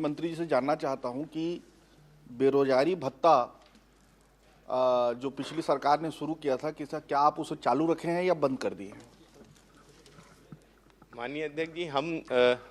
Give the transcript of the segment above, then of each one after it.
मंत्री जी से जानना चाहता हूं कि बेरोजगारी भत्ता जो पिछली सरकार ने शुरू किया था, क्या आप उसे चालू रखे हैं या बंद कर दिए हैं? माननीय अध्यक्ष जी, हम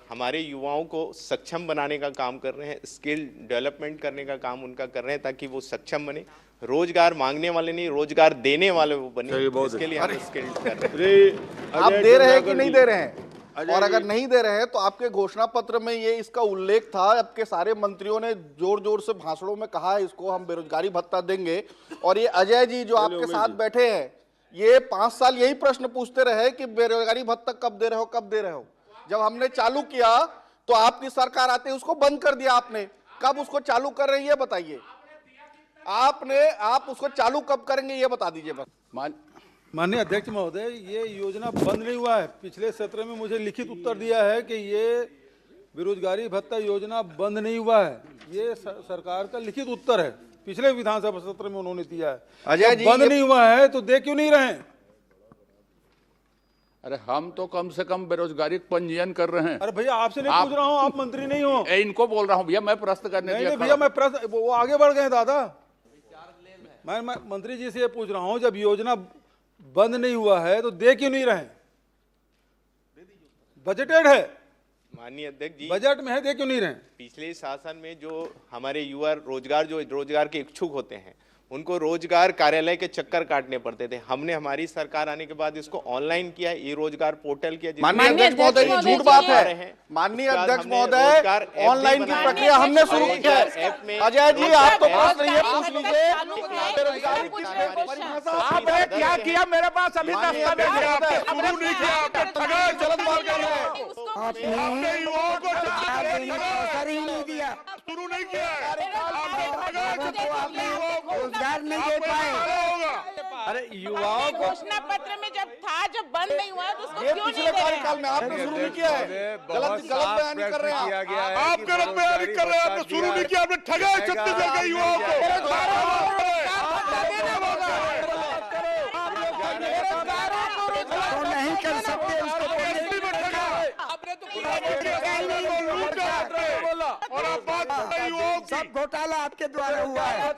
हमारे युवाओं को सक्षम बनाने का काम कर रहे हैं, स्किल डेवलपमेंट करने का काम उनका कर रहे हैं ताकि वो सक्षम बने, रोजगार मांगने वाले नहीं रोजगार देने वाले वो बने। इसके लिए हम स्किल कर रहे हैं। आप दे रहे हैं कि नहीं दे रहे हैं? और अगर नहीं दे रहे हैं तो आपके घोषणा पत्र में ये इसका उल्लेख था, आपके सारे मंत्रियों ने जोर जोर से भाषणों में कहा इसको हम बेरोजगारी भत्ता देंगे। और ये अजय जी जो आपके साथ बैठे हैं, ये 5 साल यही प्रश्न पूछते रहे कि बेरोजगारी भत्ता कब दे रहे हो, कब दे रहे हो। जब हमने चालू किया तो आपकी सरकार आते ही उसको बंद कर दिया आपने। कब उसको चालू कर रहे हैं ये बताइए। आप उसको चालू कब करेंगे ये बता दीजिए बस। माननीय अध्यक्ष महोदय, ये योजना बंद नहीं हुआ है। पिछले सत्र में मुझे लिखित उत्तर दिया है कि ये बेरोजगारी भत्ता योजना बंद नहीं हुआ है। ये सरकार का लिखित उत्तर है, पिछले विधानसभा सत्र में उन्होंने दिया है। अजय जी, बंद नहीं हुआ है तो दे क्यों नहीं रहे? अरे हम तो कम से कम बेरोजगारी पंजीयन कर रहे हैं। अरे भैया आपसे नहीं पूछ रहा हूँ, आप मंत्री नहीं हो। इनको बोल रहा हूँ भैया, मैं प्रश्न करने नहीं भैया, मैं प्रश्न, वो आगे बढ़ गए दादा। मैं मंत्री जी से ये पूछ रहा हूँ, जब योजना बंद नहीं हुआ है तो दे क्यों नहीं रहे? बजटेड है, माननीय अध्यक्ष जी, बजट में है, दे क्यों नहीं रहे? पिछले शासन में जो हमारे युवा रोजगार के इच्छुक होते हैं उनको रोजगार कार्यालय के चक्कर काटने पड़ते थे। हमने हमारी सरकार आने के बाद इसको ऑनलाइन किया, ई रोजगार पोर्टल किया। माननीय अध्यक्ष महोदय, ये झूठ बात है। माननीय अध्यक्ष महोदय, ऑनलाइन की प्रक्रिया हमने शुरू की है। अजय जी, आप तो प्रश्न ये पूछ लीजिए, बेरोजगारी की परिभाषा आपने क्या किया? मेरे पास अभी दस्तावेज है। शुरू नहीं किया, आपने ठगा चलन मार कर रहे हैं। आपने युवाओं को अवसर ही नहीं दिया, शुरू नहीं किया, रोजगार नहीं दे पाए। अरे युवाओं को घोषणा पत्र में जब था, जब बंद नहीं हुआ तो उसको ये क्यों पिछले नहीं दे रहे? कार्यकाल में आपने शुरू नहीं किया है। गलत बयानी कर रहे हैं आप गलत बयानी कर रहे हैं। आपने शुरू नहीं किया, आपने ठगा है छत्तीसगढ़ के युवाओं को। नहीं कर सकते और आप बात सब घोटाला आपके द्वारा हुआ है।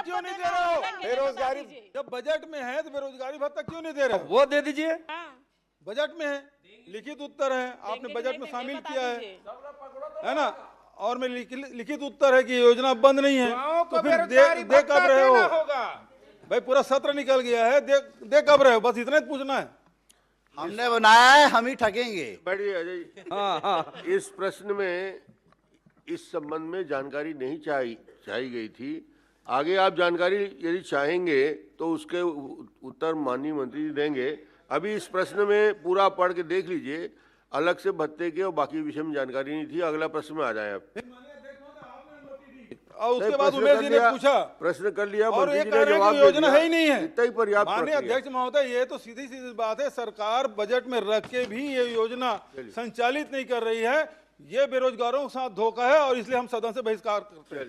क्यों नहीं दे रहे हो? बेरोजगारी जब बजट में है तो बेरोजगारी भत्ता क्यों नहीं दे रहे हो? वो दे दीजिए। बजट में है, लिखित उत्तर है, आपने बजट में शामिल किया है ना? और में लिखित उत्तर है कि योजना बंद नहीं है, तो फिर दे कब रहे हो? भाई पूरा सत्र निकल गया है, दे कब रहे हो? बस इतना ही पूछना है। हमने बनाया है, हम ही ठगेंगे। बैठिए अजय, इस प्रश्न में इस संबंध में जानकारी नहीं चाहिए गई थी। आगे आप जानकारी यदि चाहेंगे तो उसके उत्तर माननीय मंत्री जी देंगे। अभी इस प्रश्न में पूरा पढ़ के देख लीजिए, अलग से भत्ते के और बाकी विषय में जानकारी नहीं थी। अगला प्रश्न में आ जाए आप। और उसके बाद उमेश जी ने पूछा, प्रश्न कर लिया और मंत्री ये जी कह ने रहे हैं जवाब कि दे योजना दिया। है ही नहीं है। इतना ही पर्याप्त माननीय प्रक्रिया। अध्यक्ष महोदय, ये तो सीधी सीधी बात है, सरकार बजट में रख के भी ये योजना संचालित नहीं कर रही है। ये बेरोजगारों के साथ धोखा है और इसलिए हम सदन से बहिष्कार करते हैं।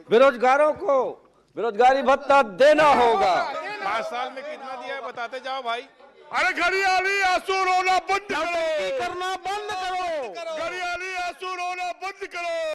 बेरोजगारों को बेरोजगारी भत्ता देना होगा। 5 साल में कितना दिया है बताते जाओ भाई। अरे घड़ियाली आंसू रोना बंद करो, करना बंद करो, घड़ियाली आंसू रोना बंद करो।